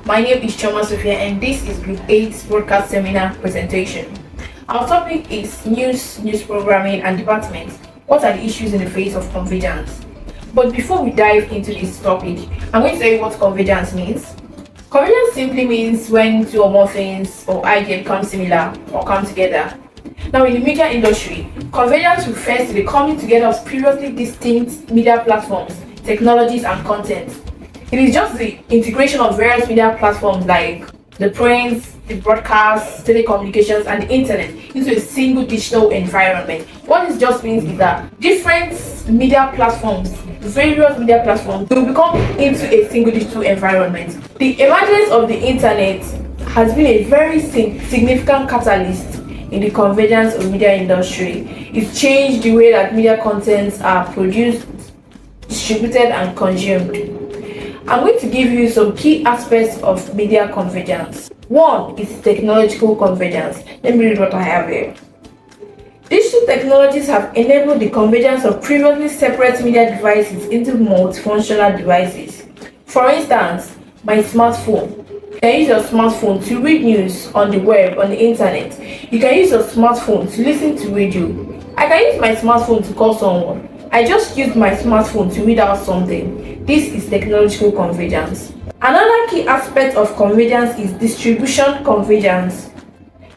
My name is Choma Sophia and this is Group 8's broadcast seminar presentation. Our topic is news programming and department. What are the issues in the face of convergence? But before we dive into this topic, I'm going to tell you what convergence means. Convergence simply means when two or more things or ideas become similar or come together. Now in the media industry, convergence refers to the coming together of previously distinct media platforms, technologies and content. It is just the integration of various media platforms like the print, the broadcast, telecommunications and the internet into a single digital environment. What this just means is that different media platforms, various media platforms will become into a single digital environment. The emergence of the internet has been a very significant catalyst in the convergence of media industry. It's changed the way that media contents are produced, distributed and consumed. I'm going to give you some key aspects of media convergence. One is technological convergence. Let me read what I have here. Digital technologies have enabled the convergence of previously separate media devices into multifunctional devices. For instance, my smartphone. You can use your smartphone to read news on the web, on the internet. You can use your smartphone to listen to radio. I can use my smartphone to call someone. I just used my smartphone to read out something. This is technological convergence. Another key aspect of convergence is distribution convergence.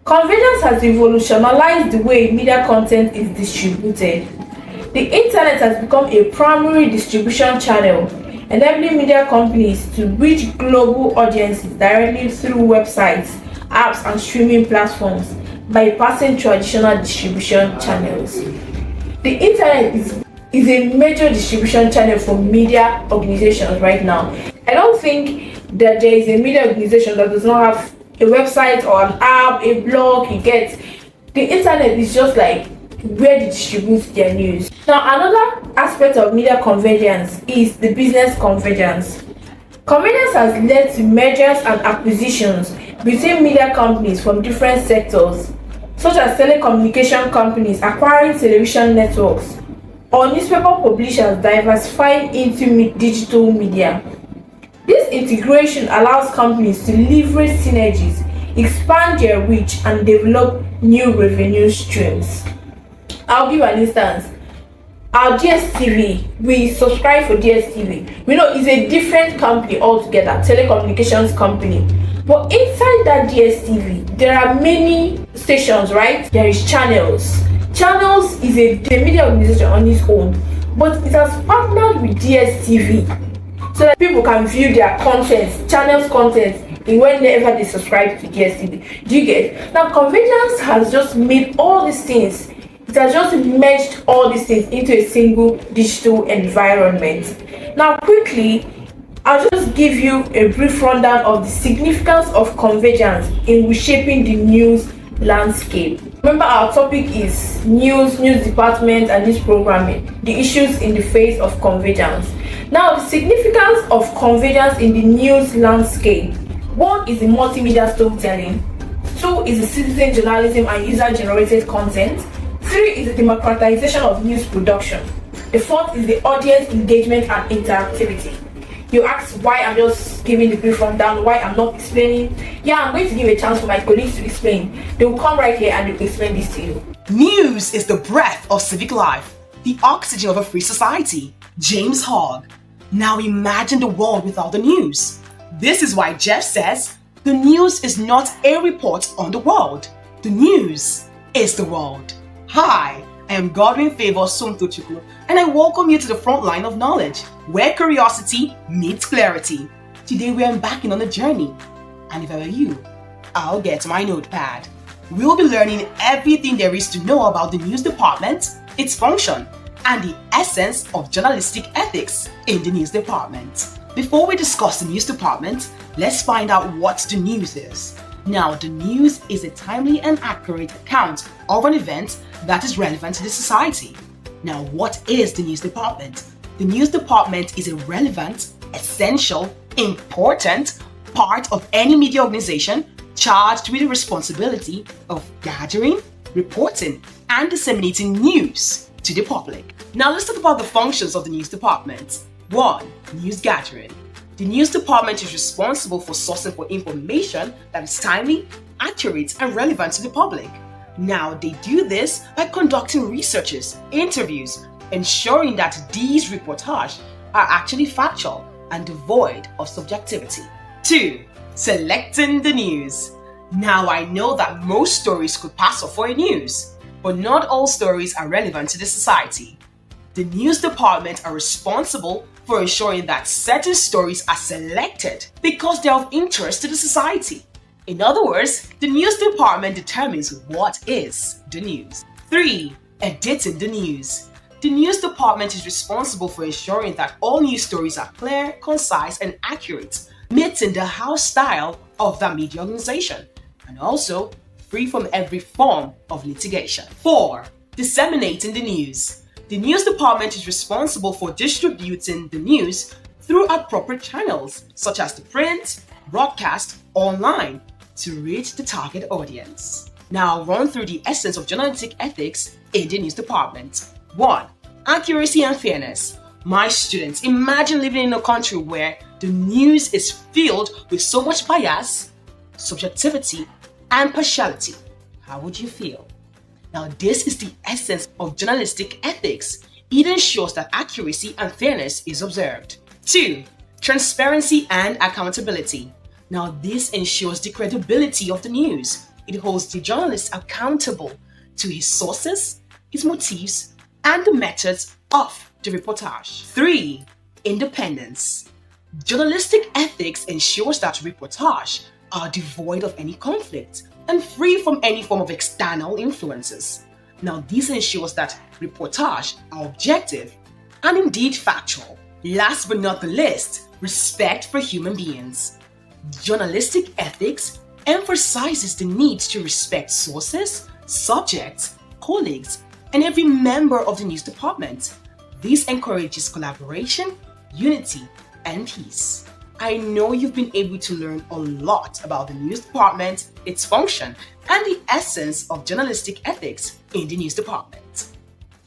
Convergence has revolutionized the way media content is distributed. The internet has become a primary distribution channel, enabling media companies to reach global audiences directly through websites, apps, and streaming platforms, bypassing traditional distribution channels. The internet is a major distribution channel for media organizations right now. I don't think that there is a media organization that does not have a website or an app, a blog. The internet is just like where they distribute their news. Now, another aspect of media convergence is the business convergence. Convergence has led to mergers and acquisitions between media companies from different sectors, such as telecommunication companies acquiring television networks, or newspaper publishers diversifying into digital media. This integration allows companies to leverage synergies, expand their reach, and develop new revenue streams. I'll give an instance. Our DSTV, we subscribe for DSTV. We know it's a different company altogether, telecommunications company. But inside that DSTV, there are many stations, right? There is channels. Channels is a media organization on its own, but it has partnered with DSTV so that people can view their content, channels content, whenever they subscribe to DSTV. Do you get? Now, convergence has just made all these things. It has just merged all these things into a single digital environment. Now, quickly, I'll just give you a brief rundown of the significance of convergence in reshaping the news landscape. Remember, our topic is news department and news programming, the issues in the face of convergence. Now, the significance of convergence in the news landscape. One is the multimedia storytelling. Two is the citizen journalism and user-generated content. Three is the democratization of news production. The fourth is the audience engagement and interactivity. You ask why I'm just giving the brief rundown, why I'm not explaining. Yeah, I'm going to give a chance for my colleagues to explain. They will come right here and they will explain this to you. News is the breath of civic life, the oxygen of a free society. James Hogg. Now imagine the world without the news. This is why Jeff says, the news is not a report on the world. The news is the world. Hi, I am Godwin Favor Somtochukwu, and I welcome you to the front line of knowledge, where curiosity meets clarity. Today we are embarking on a journey, and if I were you, I'll get my notepad. We'll be learning everything there is to know about the news department, its function, and the essence of journalistic ethics in the news department. Before we discuss the news department, let's find out what the news is. Now, the news is a timely and accurate account of an event that is relevant to the society. Now, what is the news department? The news department is a relevant, essential, important part of any media organization charged with the responsibility of gathering, reporting, and disseminating news to the public. Now let's talk about the functions of the news department. 1. News gathering. The news department is responsible for sourcing for information that is timely, accurate, and relevant to the public. Now, they do this by conducting researches, interviews, ensuring that these reportages are actually factual and devoid of subjectivity. 2. Selecting the news. Now, I know that most stories could pass off for a news, but not all stories are relevant to the society. The news department are responsible for ensuring that certain stories are selected because they are of interest to the society. In other words, the news department determines what is the news. 3. Editing the news. The news department is responsible for ensuring that all news stories are clear, concise, and accurate, meeting the house style of the media organization, and also free from every form of litigation. 4. Disseminating the news. The news department is responsible for distributing the news through appropriate channels such as the print, broadcast, online to reach the target audience. Now I'll run through the essence of journalistic ethics in the news department. 1. Accuracy and fairness. My students, imagine living in a country where the news is filled with so much bias, subjectivity, and partiality. How would you feel? Now, this is the essence of journalistic ethics. It ensures that accuracy and fairness is observed. 2. Transparency and accountability. Now, this ensures the credibility of the news. It holds the journalist accountable to his sources, his motives, and the methods of the reportage. 3. Independence. Journalistic ethics ensures that reportage are devoid of any conflict and free from any form of external influences. Now, this ensures that reportage are objective and indeed factual. Last but not the least, respect for human beings. Journalistic ethics emphasizes the need to respect sources, subjects, colleagues, and every member of the news department. This encourages collaboration, unity, and peace. I know you've been able to learn a lot about the news department, its function, and the essence of journalistic ethics in the news department.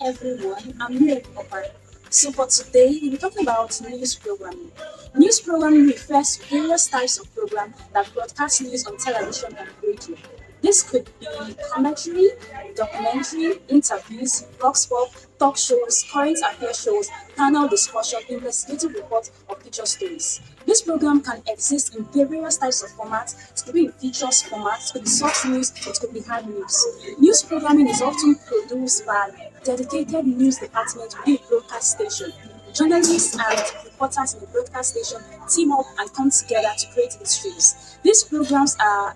Everyone, I'm Miriam Popper. So for today, we'll be talking about news programming. News programming refers to various types of programs that broadcast news on television and radio. This could be commentary, documentary, interviews, vox pop, talk shows, current affairs shows, panel discussion, investigative reports, or feature stories. This program can exist in various types of formats. It could be in features format, it could be soft news, it could be hard news. News programming is often produced by dedicated news department within a broadcast station. Journalists and reporters in the broadcast station team up and come together to create these shows.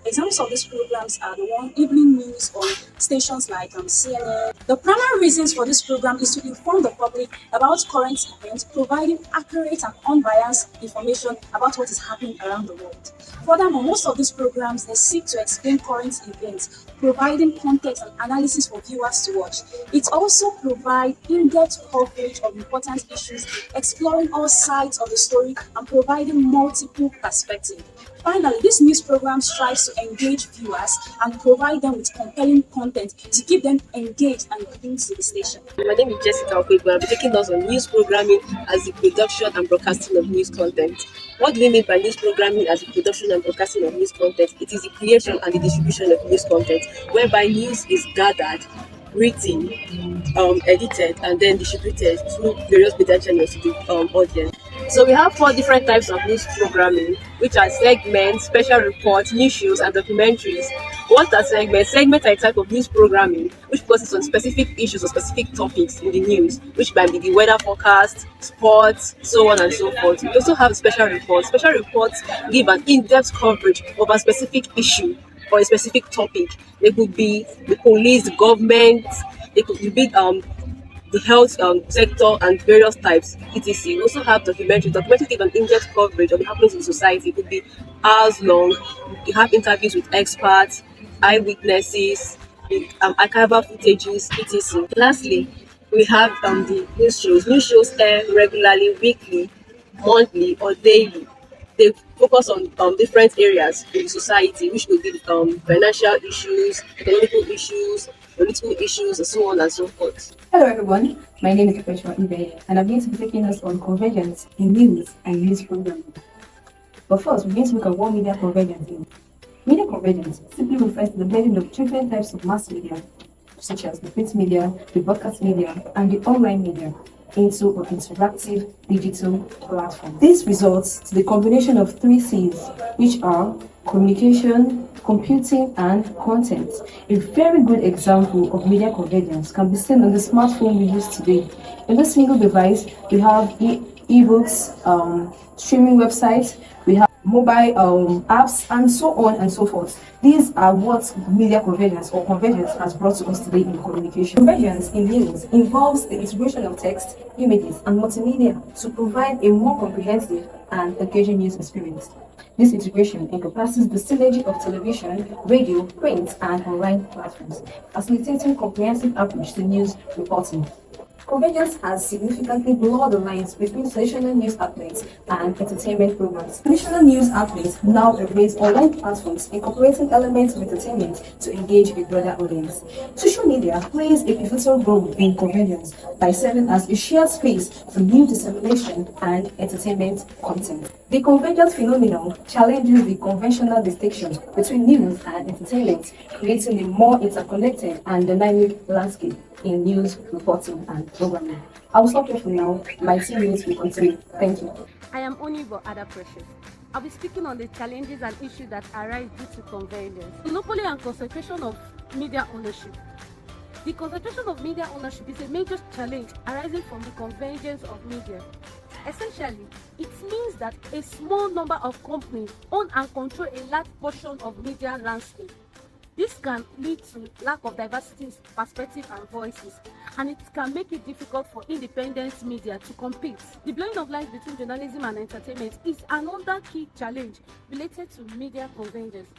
Examples of these programs are the one evening news on stations like CNN. The primary reasons for this program is to inform the public about current events, providing accurate and unbiased information about what is happening around the world. Furthermore, most of these programs they seek to explain current events, providing context and analysis for viewers to watch. It also provides in-depth coverage of important issues, exploring all sides of the story and providing multiple perspectives. Finally, this news program strives to engage viewers and provide them with compelling content to keep them engaged and glued to the station. My name is Jessica Okwegbu. I'll be taking us on news programming as the production and broadcasting of news content. What do we mean by news programming as the production and broadcasting of news content? It is the creation and the distribution of news content, whereby news is gathered, written, edited, and then distributed through various media channels to the audience. So we have 4 different types of news programming, which are segments, special reports, news shows, and documentaries. What are segments? Segments are a type of news programming which focuses on specific issues or specific topics in the news, which might be the weather forecast, sports, so on and so forth. We also have special reports. Special reports give an in-depth coverage of a specific issue or a specific topic. They could be the police, the government, they could be the health sector and various types, etc. We also have documentary. Documentary give an in-depth coverage of what happens in society. It could be hours long. You have interviews with experts, eyewitnesses, archival footages, etc. Lastly, we have the news shows. News shows air regularly, weekly, monthly, or daily. They focus on different areas in the society, which could be financial issues, economical issues, political issues, and so on and so forth. Hello everyone, my name is Perpetua Ibe, and I'm going to be taking us on convergence in news and news programming. But first, we're going to look at what media convergence is. Media convergence simply refers to the blending of different types of mass media, such as the print media, the broadcast media, and the online media, into an interactive digital platform. This results to the combination of three C's, which are communication, computing, and content. A very good example of media convergence can be seen on the smartphone we use today. In this single device, we have e-books, streaming websites, we have mobile apps, and so on and so forth. These are what media convergence or convergence has brought to us today in communication. Convergence in news involves the integration of text, images, and multimedia to provide a more comprehensive and engaging news experience. This integration encompasses the synergy of television, radio, print, and online platforms, facilitating comprehensive approach to news reporting. Convergence has significantly blurred the lines between traditional news outlets and entertainment programs. Traditional news outlets now embrace online platforms incorporating elements of entertainment to engage a broader audience. Social media plays a pivotal role in convergence by serving as a shared space for news dissemination and entertainment content. The convergence phenomenon challenges the conventional distinction between news and entertainment, creating a more interconnected and dynamic landscape in news reporting and programming. I'll stop here for now. My 2 minutes will continue. Thank you. I am Onibo Ada Precious. I'll be speaking on the challenges and issues that arise due to convergence. Monopoly and concentration of media ownership. The concentration of media ownership is a major challenge arising from the convergence of media. Essentially, it means that a small number of companies own and control a large portion of media landscape. This can lead to lack of diversity in perspective and voices, and it can make it difficult for independent media to compete. The blurring of lines between journalism and entertainment is another key challenge related to media convergence.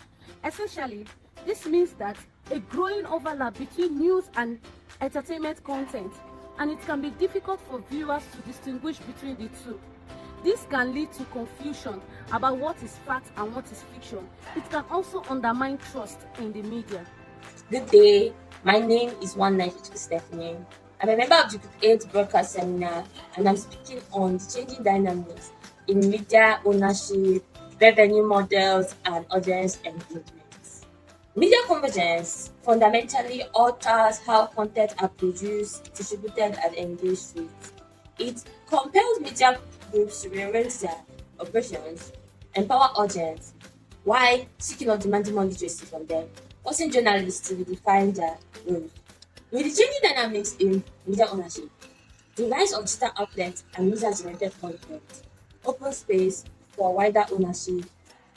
Essentially, this means that a growing overlap between news and entertainment content, and it can be difficult for viewers to distinguish between the two. This can lead to confusion about what is fact and what is fiction. It can also undermine trust in the media. Good day, my name is One Night Stephanie. I'm a member of the Group 8 Broadcast Seminar, and I'm speaking on the changing dynamics in media ownership, revenue models, and audience engagement. Media convergence fundamentally alters how content are produced, distributed, and engaged with. It compels media groups to rearrange their operations, empower audience, while seeking or demanding more literacy from them, forcing journalists to redefine their roles. With the changing dynamics in media ownership, the rise of digital outlets and user-generated content, open space for wider ownership,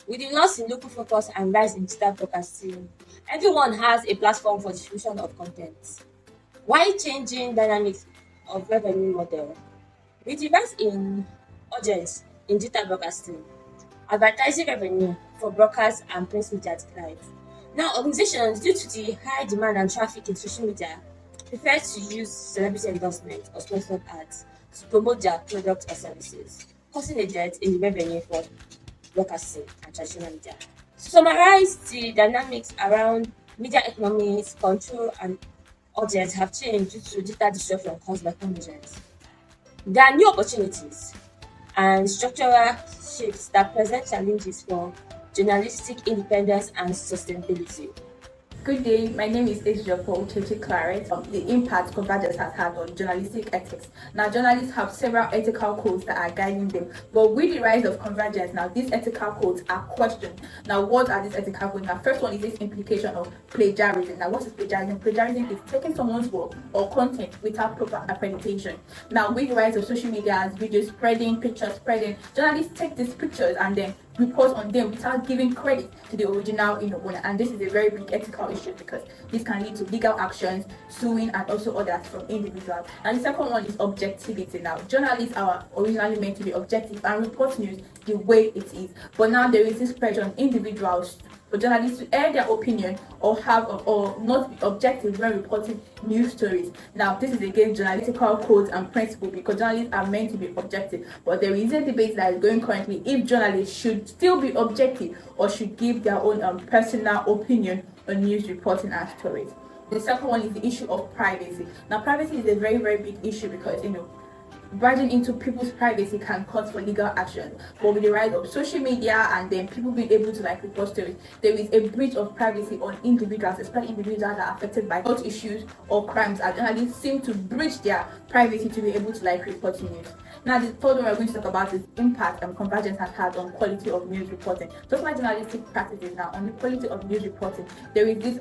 with the loss in local focus and rise in digital broadcasting, everyone has a platform for distribution of content. While changing dynamics of revenue model, with the rise in audience in digital broadcasting, advertising revenue for broadcast and print media declines. Now, organizations, due to the high demand and traffic in social media, prefer to use celebrity endorsement or sponsored ads to promote their products or services, causing a dearth in the revenue for broadcasting and traditional media. To summarize, the dynamics around media economics, control, and audience have changed due to digital disruption caused by convergence. There are new opportunities and structural shifts that present challenges for journalistic independence and sustainability. Good day, my name is Ejiofor Chechi Claret. The impact convergence has had on journalistic ethics. Now, journalists have several ethical codes that are guiding them, but with the rise of convergence, now these ethical codes are questioned. Now, what are these ethical codes? Now, first one is this implication of plagiarism. Now, what is plagiarism? Plagiarism is taking someone's work or content without proper accreditation. Now, with the rise of social media and videos spreading, pictures spreading, journalists take these pictures and then report on them without giving credit to the original owner, and this is a very big ethical issue because this can lead to legal actions, suing, and also others from individuals. And the second one is objectivity. Now, journalists are originally meant to be objective and report news the way it is, but now there is this pressure on individuals for journalists to air their opinion or not be objective when reporting news stories. Now, this is against journalistical codes and principles because journalists are meant to be objective. But there is a debate that is going currently if journalists should still be objective or should give their own personal opinion on news reporting and stories. The second one is the issue of privacy. Now, privacy is a very, very big issue because barging into people's privacy can cause for legal action. But with the rise of social media and then people being able to like report stories, there is a breach of privacy on individuals, especially individuals that are affected by health issues or crimes, and journalists seem to breach their privacy to be able to like report news. Now, the third one we're going to talk about is impact convergence has had on quality of news reporting. Just like journalistic practices now, on the quality of news reporting, there is this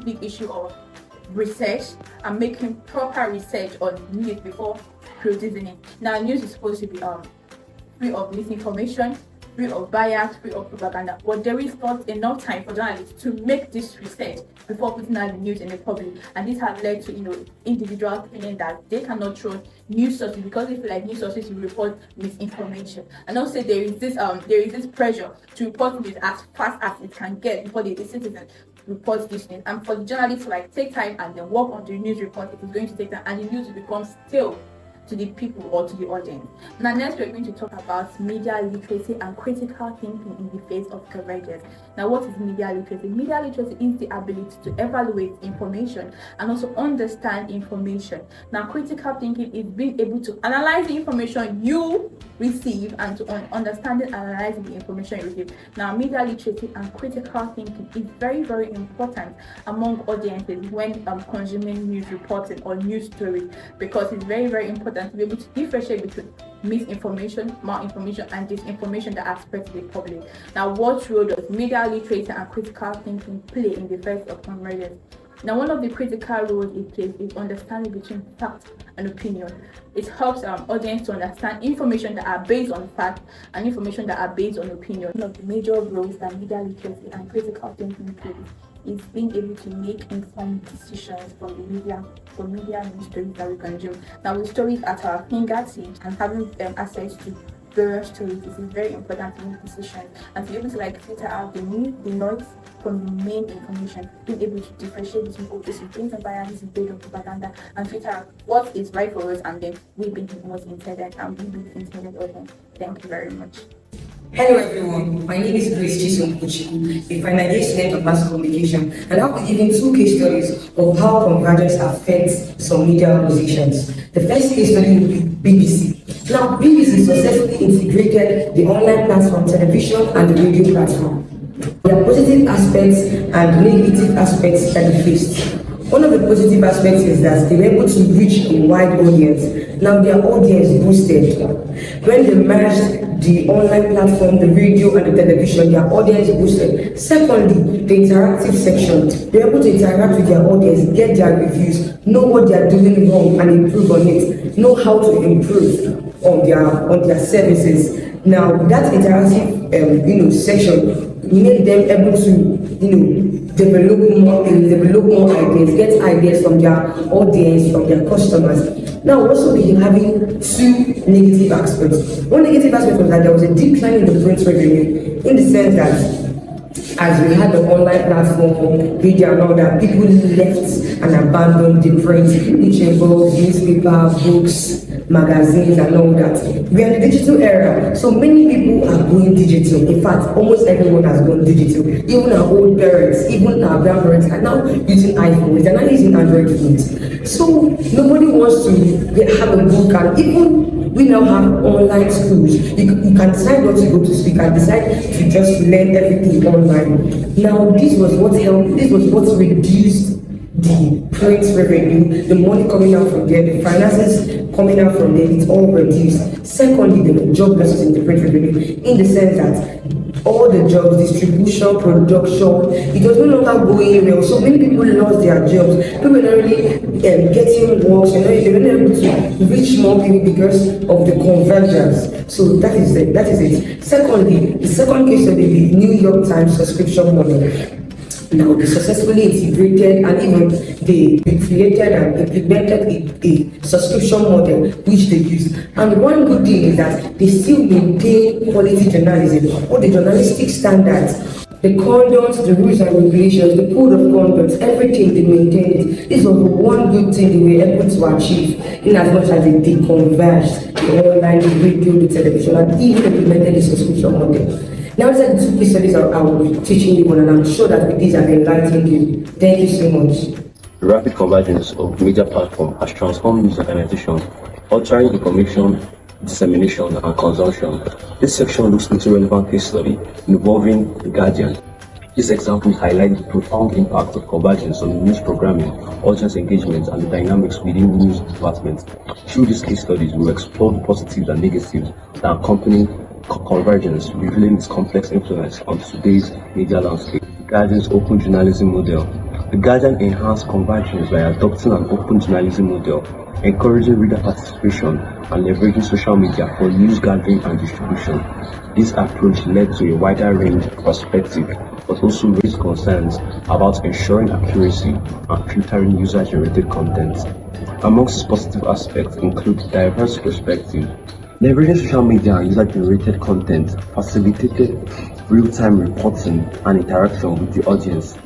big issue of research and making proper research on news before producing it. Now, news is supposed to be free of misinformation, free of bias, free of propaganda, but there is not enough time for journalists to make this research before putting out the news in the public, and this has led to individuals feeling that they cannot trust news sources because they feel like news sources will report misinformation. And also there is this pressure to report news as fast as it can get before the citizen reports this news, and for the journalists to like take time and then work on the news report, it is going to take time and the news will become stale to the people or to the audience. Now, next we're going to talk about media literacy and critical thinking in the face of convergence. Now, what is media literacy? Media literacy is the ability to evaluate information and also understand information. Now, critical thinking is being able to analyze the information you receive and to understanding and analyzing the information you receive. Now, media literacy and critical thinking is very, very important among audiences when consuming news reporting or news stories, because it's very, very important to be able to differentiate between misinformation, malinformation, and disinformation that are spread to the public. Now, what role does media literacy and critical thinking play in the face of convergence? Now, one of the critical roles it plays is understanding between fact and opinion. It helps audience to understand information that are based on fact and information that are based on opinion. One of the major roles that media literacy and critical thinking plays is being able to make informed decisions from media news stories that we consume. Now, with stories at our fingertips and having access to various stories, it is very important to make decisions and to be able to like filter out the noise from the main information, being able to differentiate between this is based on bias, this is based on propaganda, and filter out what is right for us and then we being what's intended and we being intended audience. Thank you very much. Hello everyone, my name is Grace Chisom Kuchi, a final year student of mass communication, and I'll be giving two case studies of how convergence affects some media organizations. The first case study will be BBC. Now, BBC successfully integrated the online platform, television, and the radio platform. There are positive aspects and negative aspects that they faced. One of the positive aspects is that they were able to reach a wide audience. Now their audience boosted. When they merged the online platform, the radio and the television, their audience boosted. Secondly, the interactive section, they're able to interact with their audience, get their reviews, know what they are doing wrong and improve on it, know how to improve on their services. Now that interactive section made them able to develop more ideas, get ideas from their audience, from their customers. Now also we are having two negative aspects. One negative aspect was that there was a decline in the print revenue, in the sense that as we had the online platform, video and all that, people left and abandoned the print, which involves newspaper, books, magazines and all that. We are in the digital era, so many people are going digital. In fact, almost everyone has gone digital. Even our old parents, even our grandparents are now using iPhones, they're not using Android phones. So nobody wants to have a book, and even we now have online schools. You can decide what to go to school, you can decide to just learn everything online. Now this was what reduced the print revenue, the money coming out from there, the finances coming out from there, it's all reduced. Secondly, there were job losses in the print revenue, in the sense that all the jobs, distribution, production, it was no longer going well. So many people lost their jobs. People were not really getting work, they were not able to reach more people because of the convergence. So that is it. Secondly, the second case of the New York Times subscription model. Now they successfully integrated and even they created and implemented a subscription model which they use. And one good thing is that they still maintain quality journalism, all the journalistic standards, the conduct, the rules and regulations, the code of conduct, everything they maintained it. This was one good thing they were able to achieve, in as much as they deconverged the online, the radio, the television, and even implemented the subscription model. Now, these are the two case studies I will be teaching you on, and I'm sure that with these I've enlightened you. Thank you so much. The rapid convergence of media platforms has transformed news organizations Altering information dissemination and consumption. This section looks into a relevant case study involving The Guardian. These examples highlight the profound impact of convergence on news programming, audience engagement, and the dynamics within the news department. Through these case studies, we will explore the positives and negatives that accompany convergence, revealing its complex influence on today's media landscape. The Guardian's open journalism model. The Guardian enhanced convergence by adopting an open journalism model, encouraging reader participation and leveraging social media for news gathering and distribution. This approach led to a wider range of perspectives, but also raised concerns about ensuring accuracy and filtering user-generated content. Amongst its positive aspects include diverse perspectives. Leveraging social media and user-generated content facilitated real-time reporting and interaction with the audience.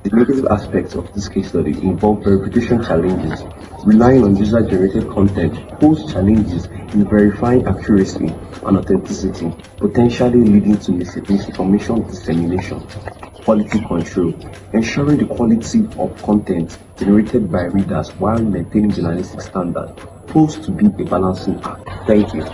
The negative aspects of this case study involve verification challenges. Relying on user-generated content poses challenges in verifying accuracy and authenticity, potentially leading to misinformation dissemination. Quality control. Ensuring the quality of content generated by readers while maintaining journalistic standards poses to be a balancing act. Thank you.